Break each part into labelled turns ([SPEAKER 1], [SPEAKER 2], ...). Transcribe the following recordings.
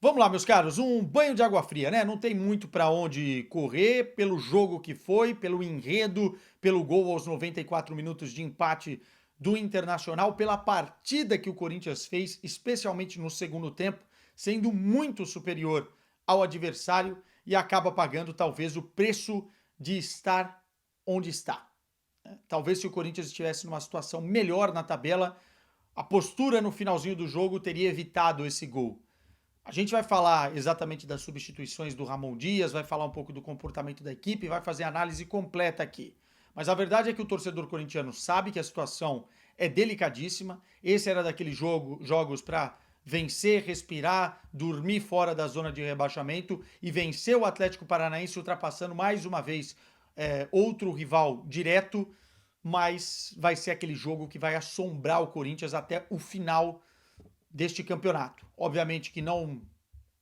[SPEAKER 1] Vamos lá, meus caros, um banho de água fria, né? Não tem muito para onde correr pelo jogo que foi, pelo enredo, pelo gol aos 94 minutos de empate do Internacional, pela partida que o Corinthians fez, especialmente no segundo tempo, sendo muito superior ao adversário e acaba pagando talvez o preço de estar onde está. Talvez se o Corinthians estivesse numa situação melhor na tabela, a postura no finalzinho do jogo teria evitado esse gol. A gente vai falar exatamente das substituições do Ramon Dias, vai falar um pouco do comportamento da equipe, vai fazer análise completa aqui. Mas a verdade é que o torcedor corintiano sabe que a situação é delicadíssima. Esse era daqueles jogos para vencer, respirar, dormir fora da zona de rebaixamento e vencer o Atlético Paranaense, ultrapassando mais uma vez outro rival direto. Mas vai ser aquele jogo que vai assombrar o Corinthians até o final deste campeonato. Obviamente que não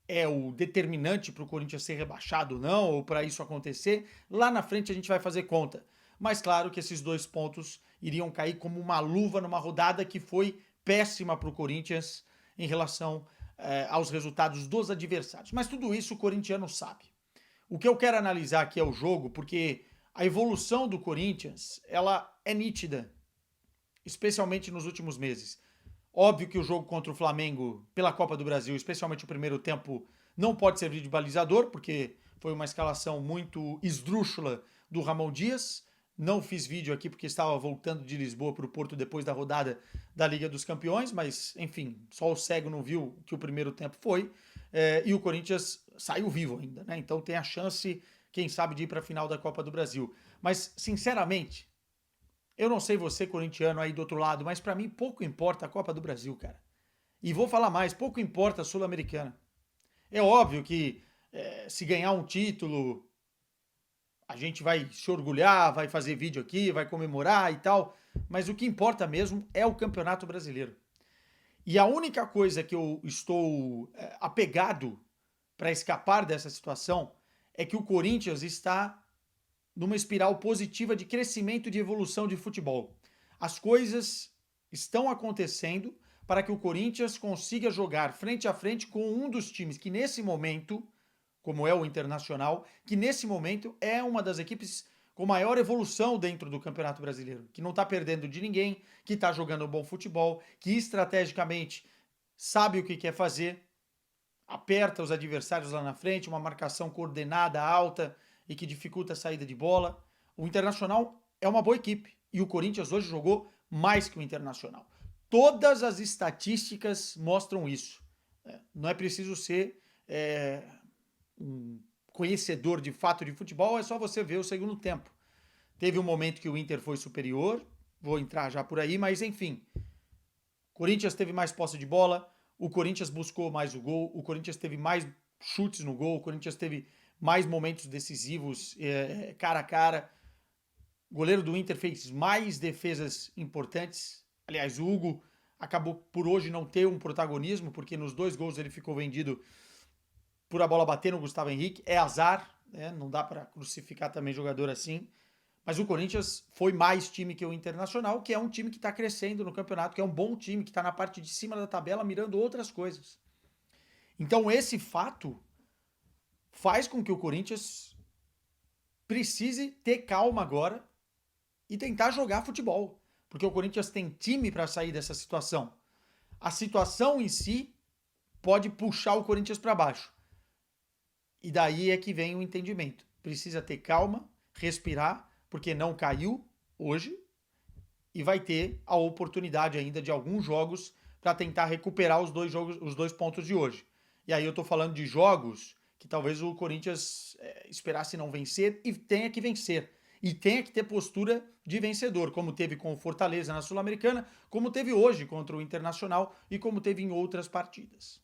[SPEAKER 1] é o determinante para o Corinthians ser rebaixado, não, ou para isso acontecer. Lá na frente a gente vai fazer conta. Mas claro que esses 2 pontos iriam cair como uma luva numa rodada que foi péssima para o Corinthians em relação aos resultados dos adversários. Mas tudo isso o corintiano sabe. O que eu quero analisar aqui é o jogo, porque a evolução do Corinthians ela é nítida, especialmente nos últimos meses. Óbvio que o jogo contra o Flamengo pela Copa do Brasil, especialmente o primeiro tempo, não pode servir de balizador, porque foi uma escalação muito esdrúxula do Ramon Dias. Não fiz vídeo aqui porque estava voltando de Lisboa para o Porto depois da rodada da Liga dos Campeões, mas enfim, só o cego não viu que o primeiro tempo foi. E o Corinthians saiu vivo ainda, né? Então tem a chance, quem sabe, de ir para a final da Copa do Brasil. Mas, sinceramente, eu não sei você, corintiano, aí do outro lado, mas para mim pouco importa a Copa do Brasil, cara. E vou falar mais, pouco importa a Sul-Americana. É óbvio que se ganhar um título, a gente vai se orgulhar, vai fazer vídeo aqui, vai comemorar e tal, mas o que importa mesmo é o Campeonato Brasileiro. E a única coisa que eu estou apegado para escapar dessa situação é que o Corinthians está numa espiral positiva de crescimento e de evolução de futebol. As coisas estão acontecendo para que o Corinthians consiga jogar frente a frente com um dos times que nesse momento, como é o Internacional, que nesse momento é uma das equipes com maior evolução dentro do Campeonato Brasileiro, que não está perdendo de ninguém, que está jogando um bom futebol, que estrategicamente sabe o que quer fazer, aperta os adversários lá na frente, uma marcação coordenada, alta e que dificulta a saída de bola. O Internacional é uma boa equipe e o Corinthians hoje jogou mais que o Internacional. Todas as estatísticas mostram isso. Não é preciso ser um conhecedor de fato de futebol, é só você ver o segundo tempo. Teve um momento que o Inter foi superior, vou entrar já por aí, mas enfim. Corinthians teve mais posse de bola, o Corinthians buscou mais o gol, o Corinthians teve mais chutes no gol, o Corinthians teve mais momentos decisivos cara a cara. O goleiro do Inter fez mais defesas importantes. Aliás, o Hugo acabou por hoje não ter um protagonismo, porque nos 2 gols ele ficou vendido por a bola bater no Gustavo Henrique. É azar, né? Não dá para crucificar também jogador assim. Mas o Corinthians foi mais time que o Internacional, que é um time que está crescendo no campeonato, que é um bom time, que está na parte de cima da tabela mirando outras coisas. Então esse fato faz com que o Corinthians precise ter calma agora e tentar jogar futebol. Porque o Corinthians tem time para sair dessa situação. A situação em si pode puxar o Corinthians para baixo. E daí é que vem o entendimento. Precisa ter calma, respirar, porque não caiu hoje e vai ter a oportunidade ainda de alguns jogos para tentar recuperar os 2 pontos de hoje. E aí eu tô falando de jogos que talvez o Corinthians esperasse não vencer e tenha que vencer. E tenha que ter postura de vencedor, como teve com o Fortaleza na Sul-Americana, como teve hoje contra o Internacional e como teve em outras partidas.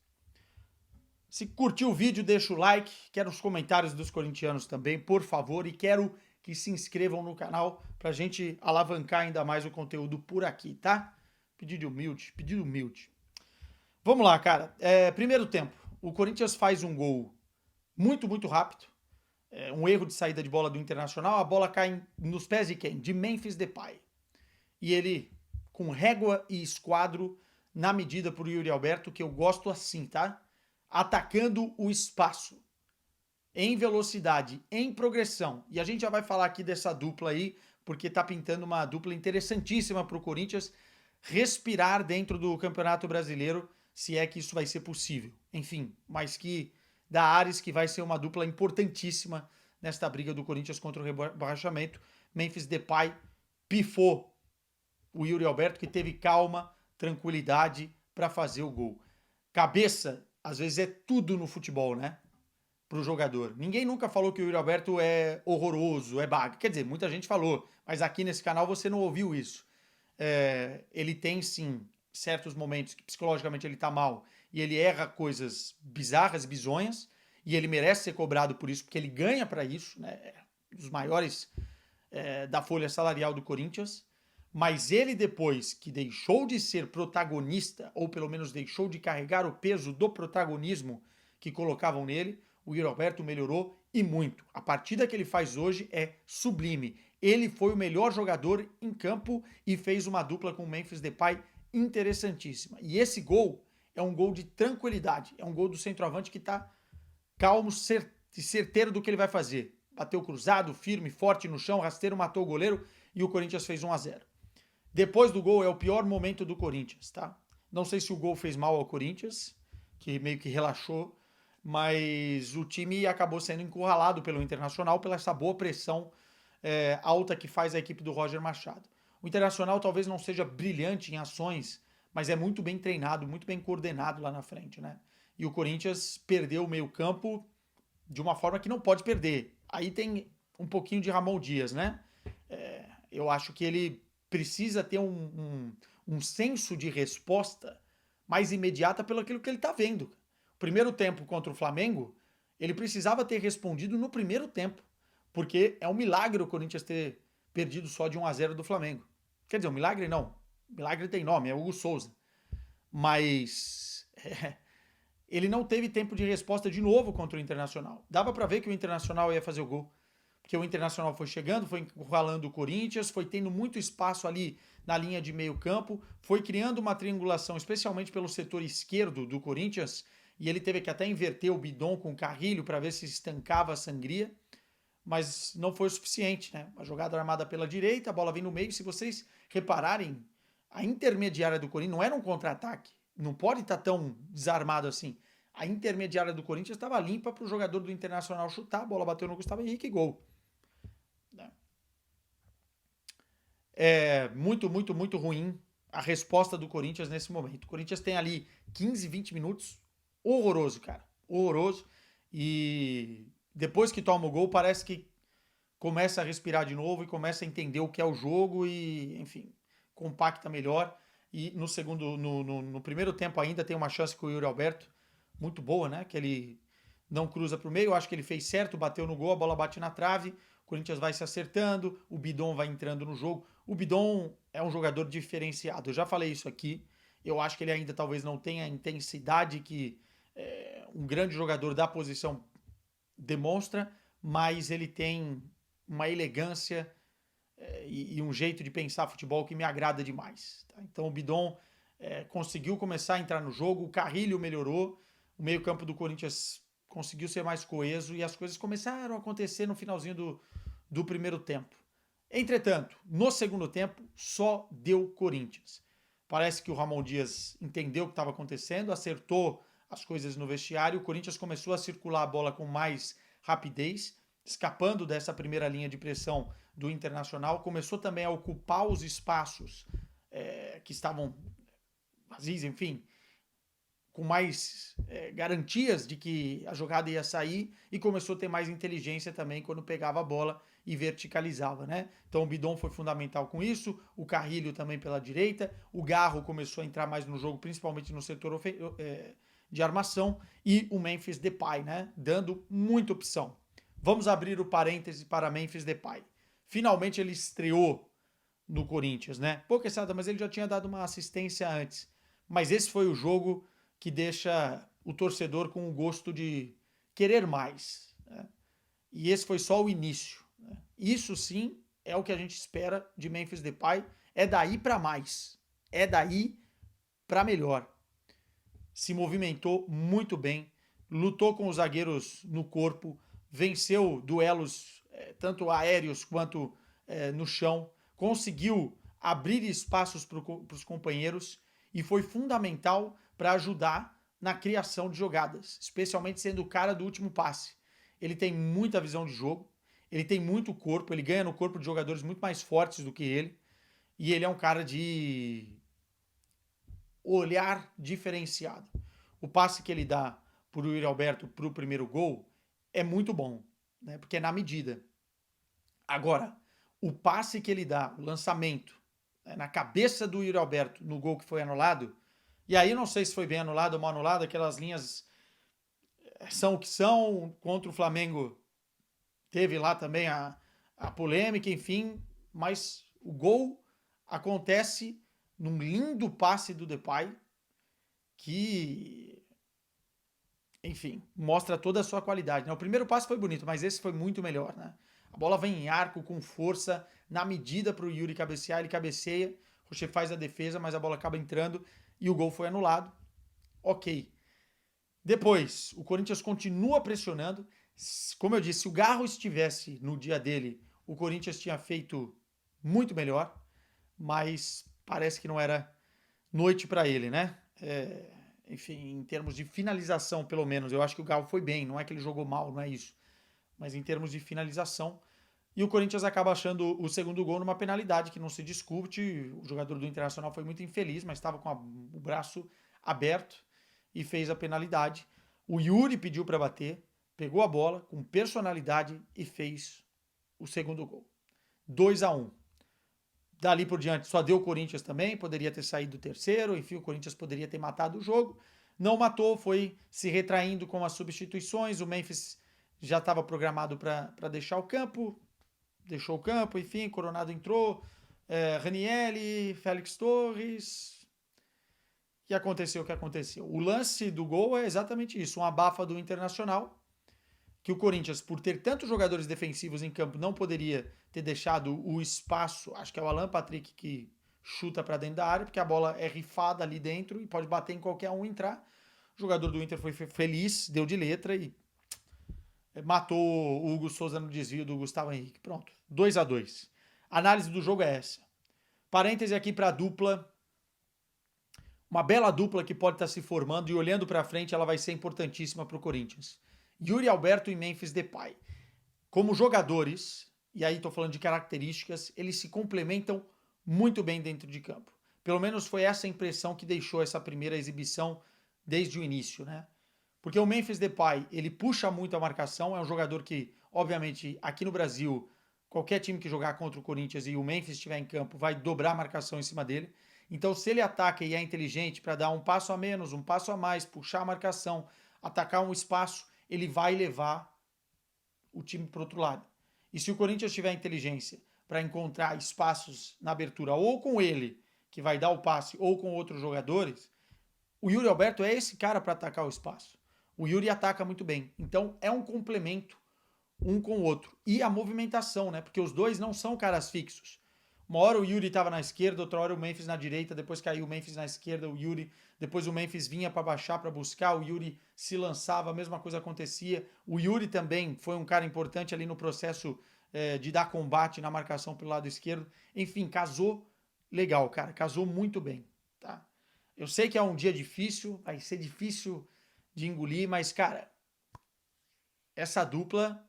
[SPEAKER 1] Se curtiu o vídeo, deixa o like, quero os comentários dos corintianos também, por favor, e quero que se inscrevam no canal pra gente alavancar ainda mais o conteúdo por aqui, tá? Pedido humilde, pedido humilde. Vamos lá, cara. Primeiro tempo, o Corinthians faz um gol muito, muito rápido. Um erro de saída de bola do Internacional, a bola cai nos pés de quem? De Memphis Depay. E ele, com régua e esquadro, na medida pro Yuri Alberto, que eu gosto assim, tá? atacando o espaço, em velocidade, em progressão. E a gente já vai falar aqui dessa dupla aí, porque tá pintando uma dupla interessantíssima para o Corinthians respirar dentro do Campeonato Brasileiro, se é que isso vai ser possível. Enfim, mas que dá ares que vai ser uma dupla importantíssima nesta briga do Corinthians contra o rebaixamento. Memphis Depay pifou o Yuri Alberto, que teve calma, tranquilidade para fazer o gol. Cabeça, às vezes, é tudo no futebol, né? Pro jogador. Ninguém nunca falou que o Yuri Alberto é horroroso, é baga. Quer dizer, muita gente falou, mas aqui nesse canal você não ouviu isso. Ele tem, sim, certos momentos que psicologicamente ele tá mal e ele erra coisas bizarras, bizonhas, e ele merece ser cobrado por isso, porque ele ganha para isso, né? É um dos maiores da folha salarial do Corinthians. Mas ele, depois que deixou de ser protagonista, ou pelo menos deixou de carregar o peso do protagonismo que colocavam nele, o Yuri Alberto melhorou e muito. A partida que ele faz hoje é sublime. Ele foi o melhor jogador em campo e fez uma dupla com o Memphis Depay interessantíssima. E esse gol é um gol de tranquilidade. É um gol do centroavante que está calmo, certeiro do que ele vai fazer. Bateu cruzado, firme, forte no chão, rasteiro, matou o goleiro e o Corinthians fez 1-0. Depois do gol é o pior momento do Corinthians, tá? Não sei se o gol fez mal ao Corinthians, que meio que relaxou, mas o time acabou sendo encurralado pelo Internacional pela essa boa pressão alta que faz a equipe do Roger Machado. O Internacional talvez não seja brilhante em ações, mas é muito bem treinado, muito bem coordenado lá na frente, né? E o Corinthians perdeu o meio-campo de uma forma que não pode perder. Aí tem um pouquinho de Ramon Dias, né? Eu acho que ele precisa ter um senso de resposta mais imediata pelo aquilo que ele está vendo. O primeiro tempo contra o Flamengo, ele precisava ter respondido no primeiro tempo, porque é um milagre o Corinthians ter perdido só de 1-0 do Flamengo. Quer dizer, um milagre não. Milagre tem nome, é Hugo Souza. Mas ele não teve tempo de resposta de novo contra o Internacional. Dava para ver que o Internacional ia fazer o gol, porque o Internacional foi chegando, foi encurralando o Corinthians, foi tendo muito espaço ali na linha de meio campo, foi criando uma triangulação, especialmente pelo setor esquerdo do Corinthians, e ele teve que até inverter o Bidon com o Carrilho para ver se estancava a sangria, mas não foi o suficiente, né? Uma jogada armada pela direita, a bola vem no meio. Se vocês repararem, a intermediária do Corinthians não era um contra-ataque, não pode estar tão desarmado assim. A intermediária do Corinthians estava limpa para o jogador do Internacional chutar, a bola bateu no Gustavo Henrique e gol. É muito, muito, muito ruim a resposta do Corinthians nesse momento. O Corinthians tem ali 15, 20 minutos horroroso, cara. Horroroso. E depois que toma o gol, parece que começa a respirar de novo e começa a entender o que é o jogo e, enfim, compacta melhor. E no segundo, no primeiro tempo ainda tem uma chance com o Yuri Alberto, muito boa, né? Que ele não cruza para o meio, eu acho que ele fez certo, bateu no gol, a bola bate na trave, o Corinthians vai se acertando, o Bidon vai entrando no jogo. O Bidon é um jogador diferenciado, eu já falei isso aqui, eu acho que ele ainda talvez não tenha a intensidade que um grande jogador da posição demonstra, mas ele tem uma elegância e um jeito de pensar futebol que me agrada demais. Tá? Então o Bidon conseguiu começar a entrar no jogo, o Carrilho melhorou, o meio-campo do Corinthians conseguiu ser mais coeso e as coisas começaram a acontecer no finalzinho do primeiro tempo. Entretanto, no segundo tempo, só deu Corinthians. Parece que o Ramon Dias entendeu o que estava acontecendo, acertou as coisas no vestiário, o Corinthians começou a circular a bola com mais rapidez, escapando dessa primeira linha de pressão do Internacional, começou também a ocupar os espaços que estavam vazios, enfim, com mais garantias de que a jogada ia sair e começou a ter mais inteligência também quando pegava a bola e verticalizava, né? Então o Bidon foi fundamental com isso, o Carrilho também pela direita, o Garro começou a entrar mais no jogo, principalmente no setor de armação, e o Memphis Depay, né? Dando muita opção. Vamos abrir o parêntese para Memphis Depay. Finalmente ele estreou no Corinthians, né? Pouca exata, mas ele já tinha dado uma assistência antes. Mas esse foi o jogo que deixa o torcedor com o gosto de querer mais, né? E esse foi só o início, né? Isso sim é o que a gente espera de Memphis Depay, é daí para mais, é daí para melhor. Se movimentou muito bem, lutou com os zagueiros no corpo, venceu duelos tanto aéreos quanto no chão, conseguiu abrir espaços para os companheiros e foi fundamental para ajudar na criação de jogadas, especialmente sendo o cara do último passe. Ele tem muita visão de jogo, ele tem muito corpo, ele ganha no corpo de jogadores muito mais fortes do que ele, e ele é um cara de olhar diferenciado. O passe que ele dá para o Yuri Alberto para o primeiro gol é muito bom, né? Porque é na medida. Agora, o passe que ele dá, o lançamento, na cabeça do Yuri Alberto no gol que foi anulado, e aí não sei se foi bem anulado ou mal anulado, aquelas linhas são o que são, contra o Flamengo teve lá também a polêmica, enfim, mas o gol acontece num lindo passe do Depay, que, enfim, mostra toda a sua qualidade. Né? O primeiro passe foi bonito, mas esse foi muito melhor. Né? A bola vem em arco, com força, na medida para o Yuri cabecear, ele cabeceia, o Rocher faz a defesa, mas a bola acaba entrando e o gol foi anulado. Ok. Depois, o Corinthians continua pressionando. Como eu disse, se o Garro estivesse no dia dele, o Corinthians tinha feito muito melhor, mas parece que não era noite para ele, né? Enfim, em termos de finalização, pelo menos, eu acho que o Garro foi bem, não é que ele jogou mal, não é isso. Mas em termos de finalização. E o Corinthians acaba achando o segundo gol numa penalidade que não se discute. O jogador do Internacional foi muito infeliz, mas estava com o braço aberto e fez a penalidade. O Yuri pediu para bater, pegou a bola com personalidade e fez o segundo gol. 2-1. Dali por diante só deu o Corinthians também, poderia ter saído do terceiro, enfim, o Corinthians poderia ter matado o jogo. Não matou, foi se retraindo com as substituições. O Memphis já estava programado para deixar o campo, deixou o campo, enfim, Coronado entrou, Ranieri, Félix Torres, e aconteceu o que aconteceu. O lance do gol é exatamente isso, um abafa do Internacional, que o Corinthians, por ter tantos jogadores defensivos em campo, não poderia ter deixado o espaço, acho que é o Alan Patrick que chuta para dentro da área, porque a bola é rifada ali dentro e pode bater em qualquer um e entrar. O jogador do Inter foi feliz, deu de letra e matou o Hugo Souza no desvio do Gustavo Henrique. Pronto, 2-2. A análise do jogo é essa. Parêntese aqui para a dupla. Uma bela dupla que pode estar se formando e olhando para frente ela vai ser importantíssima para o Corinthians. Yuri Alberto e Memphis Depay. Como jogadores, e aí estou falando de características, eles se complementam muito bem dentro de campo. Pelo menos foi essa impressão que deixou essa primeira exibição desde o início, né? Porque o Memphis Depay, ele puxa muito a marcação, é um jogador que, obviamente, aqui no Brasil, qualquer time que jogar contra o Corinthians e o Memphis estiver em campo vai dobrar a marcação em cima dele. Então, se ele ataca e é inteligente para dar um passo a menos, um passo a mais, puxar a marcação, atacar um espaço, ele vai levar o time para o outro lado. E se o Corinthians tiver inteligência para encontrar espaços na abertura, ou com ele, que vai dar o passe, ou com outros jogadores, o Yuri Alberto é esse cara para atacar o espaço. O Yuri ataca muito bem. Então é um complemento um com o outro. E a movimentação, né? Porque os dois não são caras fixos. Uma hora o Yuri estava na esquerda, outra hora o Memphis na direita, depois caiu o Memphis na esquerda, o Yuri, depois o Memphis vinha para baixar, para buscar, o Yuri se lançava, a mesma coisa acontecia. O Yuri também foi um cara importante ali no processo de dar combate na marcação pelo lado esquerdo. Enfim, casou legal, cara, casou muito bem, tá? Eu sei que é um dia difícil, vai ser difícil de engolir, mas, cara, essa dupla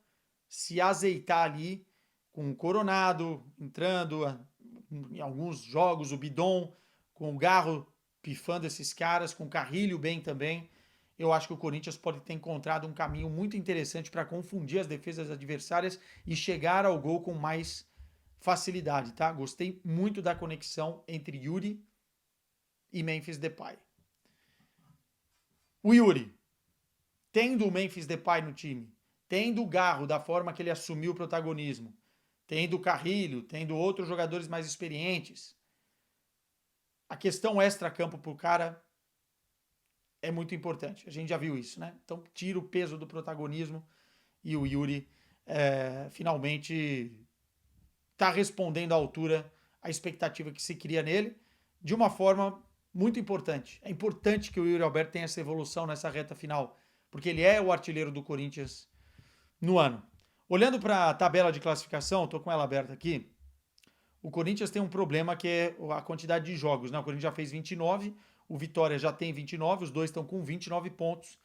[SPEAKER 1] se azeitar ali com o Coronado entrando em alguns jogos, o Bidon com o Garro pifando esses caras, com o Carrilho bem também, eu acho que o Corinthians pode ter encontrado um caminho muito interessante para confundir as defesas adversárias e chegar ao gol com mais facilidade, tá? Gostei muito da conexão entre Yuri e Memphis Depay. O Yuri, tendo o Memphis Depay no time, tendo o Garro da forma que ele assumiu o protagonismo, tendo o Carrilho, tendo outros jogadores mais experientes, a questão extra-campo pro cara é muito importante. A gente já viu isso, né? Então tira o peso do protagonismo e o Yuri finalmente está respondendo à altura a expectativa que se cria nele de uma forma muito importante. É importante que o Yuri Alberto tenha essa evolução nessa reta final porque ele é o artilheiro do Corinthians no ano. Olhando para a tabela de classificação, estou com ela aberta aqui, o Corinthians tem um problema que é a quantidade de jogos, né? O Corinthians já fez 29, o Vitória já tem 29, os dois estão com 29 pontos.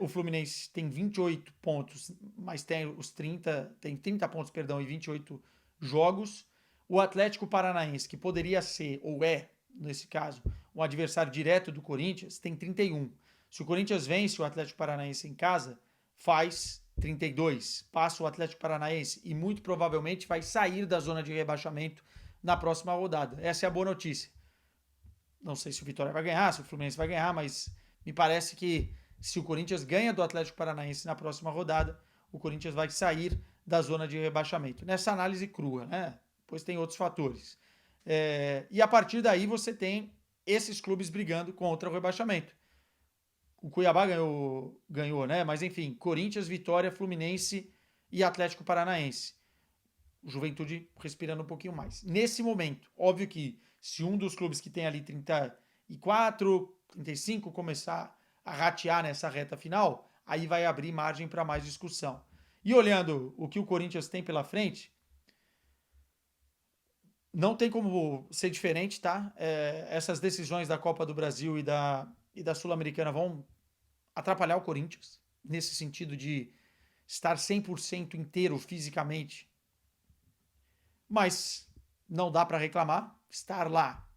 [SPEAKER 1] O Fluminense tem 28 pontos, mas tem 30 pontos, perdão, e 28 jogos. O Atlético Paranaense, que poderia ser, ou é, nesse caso, um adversário direto do Corinthians, tem 31. Se o Corinthians vence o Atlético Paranaense em casa, faz 32. Passa o Atlético Paranaense e muito provavelmente vai sair da zona de rebaixamento na próxima rodada. Essa é a boa notícia. Não sei se o Vitória vai ganhar, se o Fluminense vai ganhar, mas me parece que se o Corinthians ganha do Atlético Paranaense na próxima rodada, o Corinthians vai sair da zona de rebaixamento. Nessa análise crua, né? Pois tem outros fatores. E a partir daí você tem esses clubes brigando contra o rebaixamento. O Cuiabá ganhou, né? Mas enfim, Corinthians, Vitória, Fluminense e Atlético Paranaense. O Juventude respirando um pouquinho mais. Nesse momento, óbvio que se um dos clubes que tem ali 34, 35 começar a ratear nessa reta final, aí vai abrir margem para mais discussão. E olhando o que o Corinthians tem pela frente, não tem como ser diferente, tá? Essas decisões da Copa do Brasil e da Sul-Americana vão atrapalhar o Corinthians, nesse sentido de estar 100% inteiro fisicamente. Mas não dá para reclamar, estar lá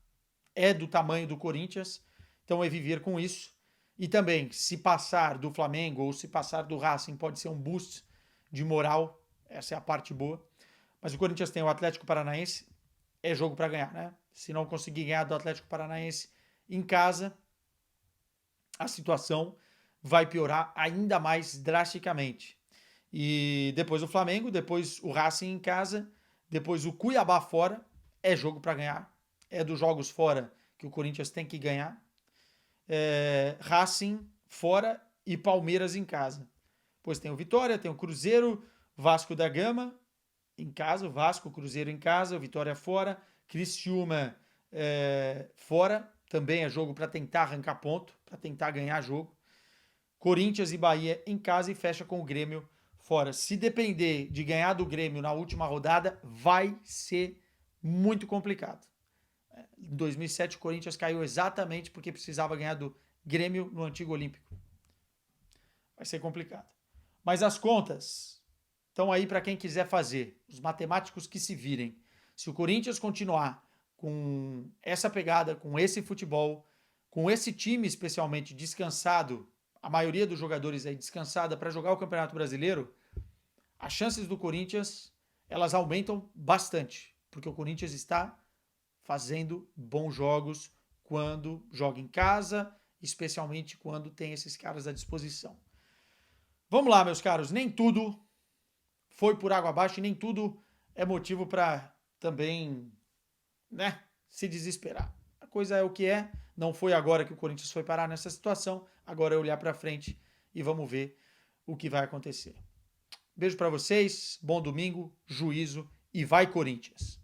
[SPEAKER 1] é do tamanho do Corinthians, então é viver com isso. E também, se passar do Flamengo ou se passar do Racing, pode ser um boost de moral, essa é a parte boa. Mas o Corinthians tem o Atlético Paranaense, é jogo para ganhar, né? Se não conseguir ganhar do Atlético Paranaense em casa, a situação vai piorar ainda mais drasticamente. E depois o Flamengo, depois o Racing em casa, depois o Cuiabá fora, é jogo para ganhar. É dos jogos fora que o Corinthians tem que ganhar. Racing fora e Palmeiras em casa. Pois tem o Vitória, tem o Cruzeiro, Vasco da Gama em casa, o Vasco, o Cruzeiro em casa, o Vitória fora, Criciúma fora, também é jogo para tentar arrancar ponto, para tentar ganhar jogo. Corinthians e Bahia em casa e fecha com o Grêmio fora. Se depender de ganhar do Grêmio na última rodada, vai ser muito complicado. Em 2007 o Corinthians caiu exatamente porque precisava ganhar do Grêmio no Antigo Olímpico. Vai ser complicado. Mas as contas estão aí para quem quiser fazer. Os matemáticos que se virem. Se o Corinthians continuar com essa pegada, com esse futebol, com esse time especialmente descansado, a maioria dos jogadores aí descansada para jogar o Campeonato Brasileiro, as chances do Corinthians, elas aumentam bastante, porque o Corinthians está fazendo bons jogos quando joga em casa, especialmente quando tem esses caras à disposição. Vamos lá, meus caros, nem tudo foi por água abaixo e nem tudo é motivo para também, né, se desesperar. A coisa é o que é, não foi agora que o Corinthians foi parar nessa situação, agora é olhar para frente e vamos ver o que vai acontecer. Beijo para vocês, bom domingo, juízo e vai Corinthians!